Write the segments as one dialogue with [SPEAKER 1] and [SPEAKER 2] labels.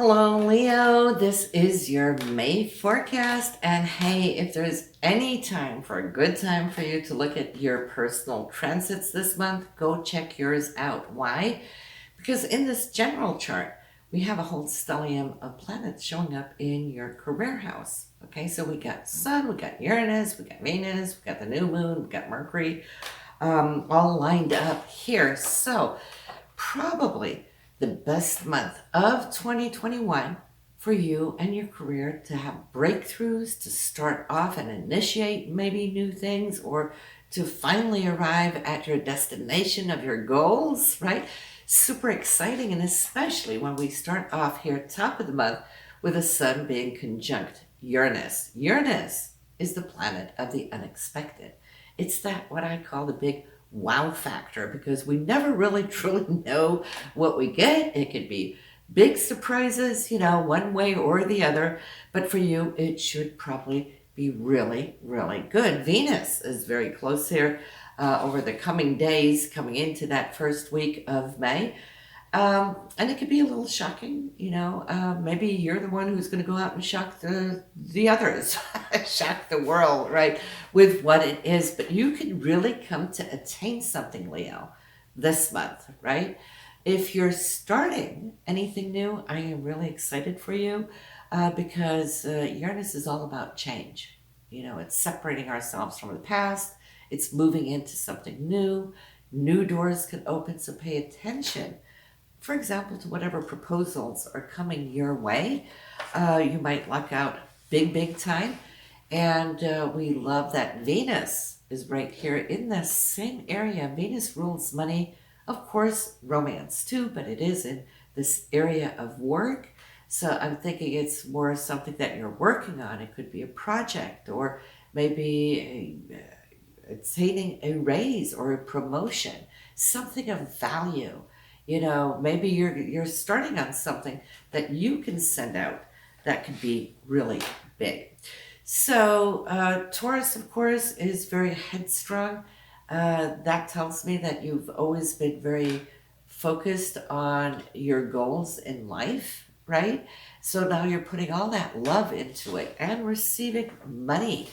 [SPEAKER 1] Hello, Leo. This is your May forecast. And hey, if there's any time for a good time for you to look at your personal transits this month, go check yours out. Why? Because in this general chart, we have a whole stellium of planets showing up in your career house. Okay, so we got Sun, we got Uranus, we got Venus, we got the new moon, we got Mercury, all lined up here. So probably the best month of 2021 for you and your career to have breakthroughs, to start off and initiate maybe new things, or to finally arrive at your destination of your goals, right? Super exciting, and especially when we start off here top of the month with the sun being conjunct Uranus. Uranus is the planet of the unexpected. It's that what I call the big wow factor, because we never really truly know what we get. It could be big surprises, one way or the other, but for you it should probably be really, really good. Venus is very close here over the coming days, coming into that first week of May. And it could be a little shocking, maybe you're the one who's going to go out and shock the others, shock the world, right, with what it is. But you can really come to attain something, Leo, this month, right? If you're starting anything new, I am really excited for you because Uranus is all about change. It's separating ourselves from the past. It's moving into something new. New doors can open, so pay attention, for example, to whatever proposals are coming your way. You might luck out big time. And we love that Venus is right here in the same area. Venus rules money, of course, romance too, but it is in this area of work. So I'm thinking it's more something that you're working on. It could be a project, or maybe attaining a raise or a promotion, something of value. Maybe you're starting on something that you can send out that could be really big. So Taurus, of course, is very headstrong. That tells me that you've always been very focused on your goals in life, right? So now you're putting all that love into it and receiving money.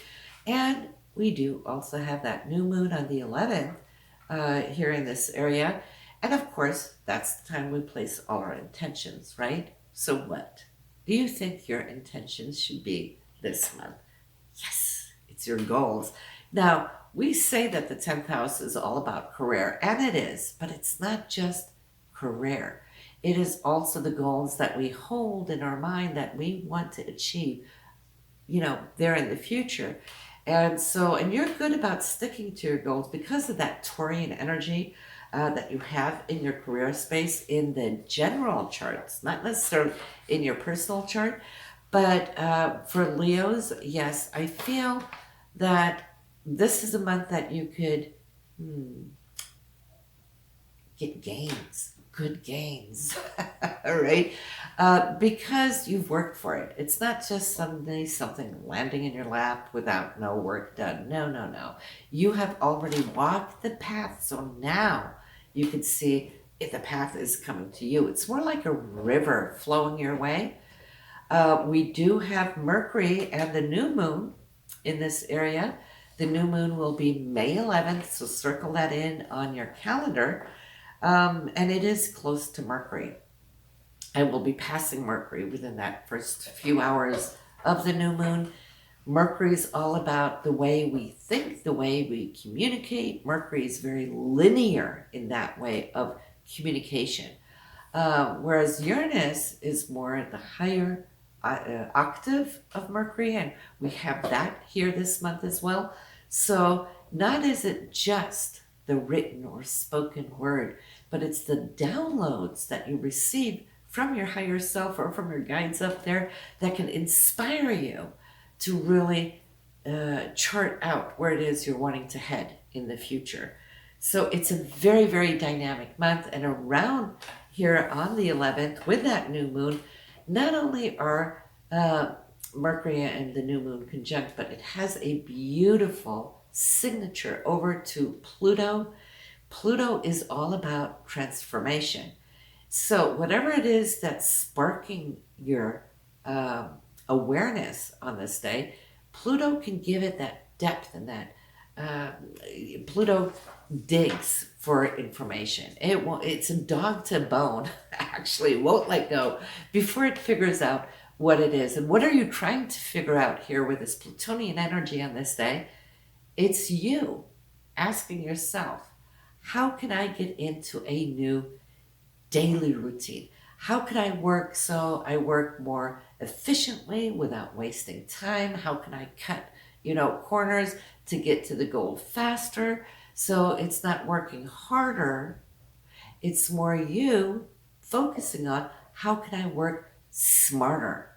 [SPEAKER 1] And we do also have that new moon on the 11th here in this area. And of course, that's the time we place all our intentions, right? So what do you think your intentions should be this month? Yes, it's your goals. Now, we say that the 10th house is all about career, and it is, but it's not just career. It is also the goals that we hold in our mind that we want to achieve, there in the future. And you're good about sticking to your goals because of that Taurian energy that you have in your career space in the general charts, not necessarily in your personal chart. But for Leos, yes, I feel that this is a month that you could get gains, good gains, all right? Because you've worked for it. It's not just someday something landing in your lap without no work done. No. You have already walked the path, so now you can see if the path is coming to you. It's more like a river flowing your way. We do have Mercury and the new moon in this area. The new moon will be May 11th, so circle that in on your calendar. And it is close to Mercury. I will be passing Mercury within that first few hours of the new moon. Mercury is all about the way we think, the way we communicate. Mercury is very linear in that way of communication. Whereas Uranus is more at the higher octave of Mercury, and we have that here this month as well. So not is it just the written or spoken word, but it's the downloads that you receive from your higher self or from your guides up there that can inspire you to really chart out where it is you're wanting to head in the future. So it's a very, very dynamic month. And around here on the 11th with that new moon, not only are Mercury and the new moon conjunct, but it has a beautiful signature over to Pluto. Pluto is all about transformation. So whatever it is that's sparking your awareness on this day, Pluto can give it that depth and that. Uh, Pluto digs for information. It's a dog to bone. Actually, won't let go before it figures out what it is. And what are you trying to figure out here with this Plutonian energy on this day? It's you asking yourself, how can I get into a new daily routine? How can I work so I work more efficiently without wasting time? How can I cut, corners to get to the goal faster? So it's not working harder. It's more you focusing on how can I work smarter?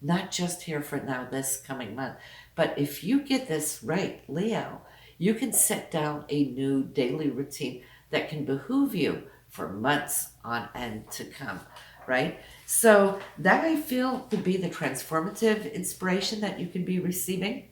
[SPEAKER 1] Not just here for now, this coming month. But if you get this right, Leo, you can set down a new daily routine that can behoove you for months on end to come, right? So that I feel to be the transformative inspiration that you can be receiving.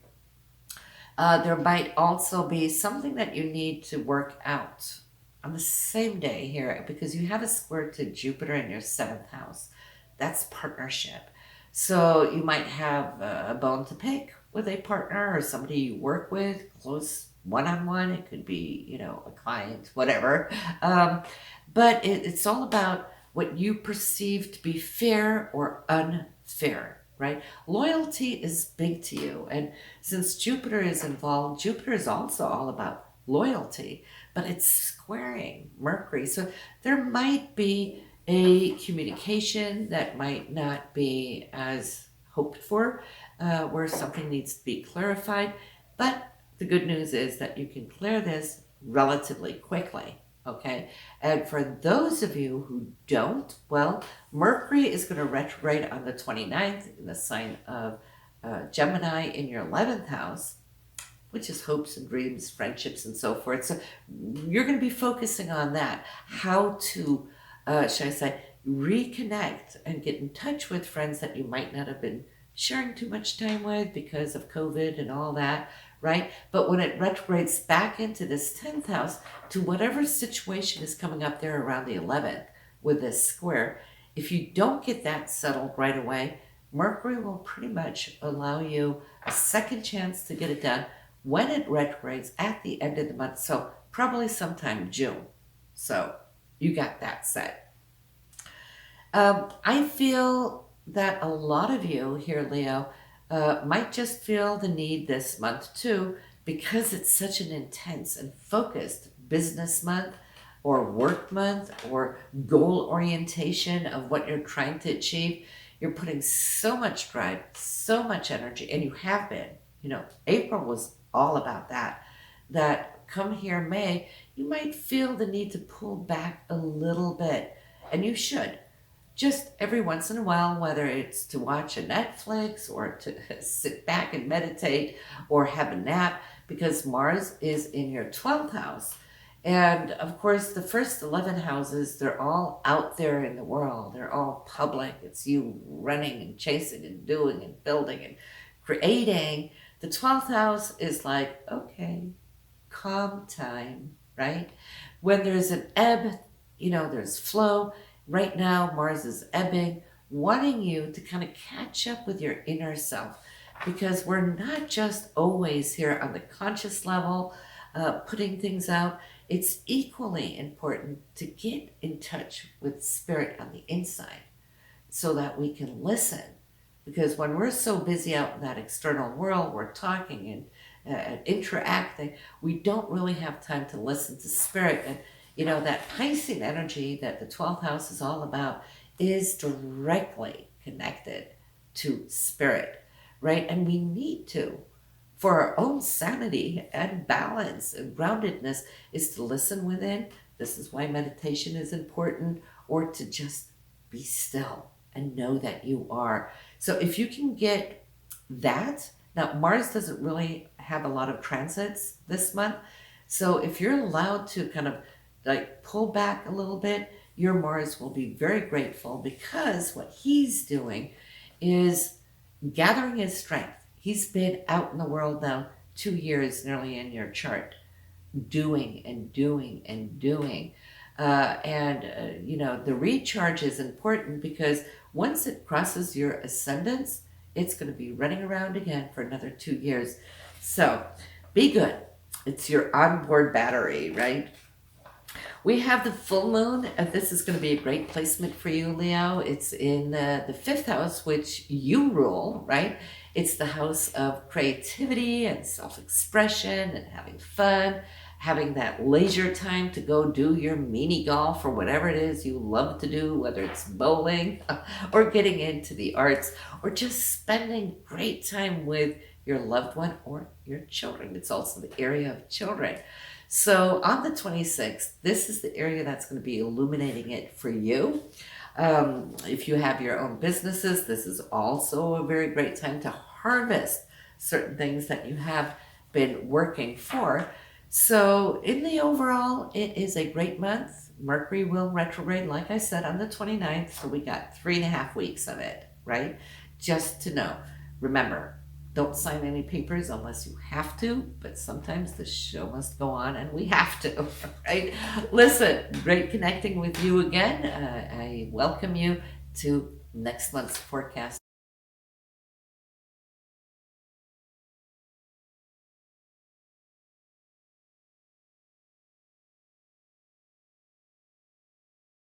[SPEAKER 1] There might also be something that you need to work out on the same day here because you have a square to Jupiter in your seventh house. That's partnership. So you might have a bone to pick with a partner or somebody you work with, close one-on-one. It could be, a client, whatever. But it's all about what you perceive to be fair or unfair, right? Loyalty is big to you. And since Jupiter is involved, Jupiter is also all about loyalty, but it's squaring Mercury. So there might be a communication that might not be as hoped for, where something needs to be clarified. But the good news is that you can clear this relatively quickly, okay? And for those of you who don't, well, Mercury is going to retrograde on the 29th in the sign of Gemini in your 11th house, which is hopes and dreams, friendships, and so forth. So you're going to be focusing on that, how to, should I say, reconnect and get in touch with friends that you might not have been sharing too much time with because of COVID and all that, right? But when it retrogrades back into this 10th house to whatever situation is coming up there around the 11th with this square, if you don't get that settled right away, Mercury will pretty much allow you a second chance to get it done when it retrogrades at the end of the month. So probably sometime June. So you got that set. I feel that a lot of you here, Leo, might just feel the need this month too, because it's such an intense and focused business month or work month or goal orientation of what you're trying to achieve. You're putting so much drive, so much energy, and you have been. April was all about that. That come here May, you might feel the need to pull back a little bit, and you should. Just every once in a while, whether it's to watch a Netflix or to sit back and meditate or have a nap, because Mars is in your 12th house. And of course, the first 11 houses, they're all out there in the world. They're all public. It's you running and chasing and doing and building and creating. The 12th house is like, okay, calm time, right? When there's an ebb, there's flow. Right now, Mars is ebbing, wanting you to kind of catch up with your inner self, because we're not just always here on the conscious level, putting things out. It's equally important to get in touch with spirit on the inside so that we can listen. Because when we're so busy out in that external world, we're talking and interacting, we don't really have time to listen to spirit. And that Piscean energy that the 12th house is all about is directly connected to spirit, right? And we need to, for our own sanity and balance and groundedness, is to listen within. This is why meditation is important, or to just be still and know that you are. So if you can get that, now Mars doesn't really have a lot of transits this month. So if you're allowed to kind of pull back a little bit, your Mars will be very grateful, because what he's doing is gathering his strength. He's been out in the world now 2 years nearly in your chart, doing and doing and doing. The recharge is important because once it crosses your ascendants, it's going to be running around again for another 2 years. So be good. It's your onboard battery, right? We have the full moon. This is going to be a great placement for you, Leo. It's in the fifth house, which you rule, right? It's the house of creativity and self-expression and having fun, having that leisure time to go do your mini golf or whatever it is you love to do, whether it's bowling or getting into the arts or just spending great time with your loved one or your children. It's also the area of children. So on the 26th, this is the area that's going to be illuminating it for you. If you have your own businesses, this is also a very great time to harvest certain things that you have been working for. So in the overall, it is a great month. Mercury will retrograde, like I said, on the 29th. So we got 3.5 weeks of it, right? Just to know. Remember, don't sign any papers unless you have to, but sometimes the show must go on and we have to, right? Listen, great connecting with you again. I welcome you to next month's forecast.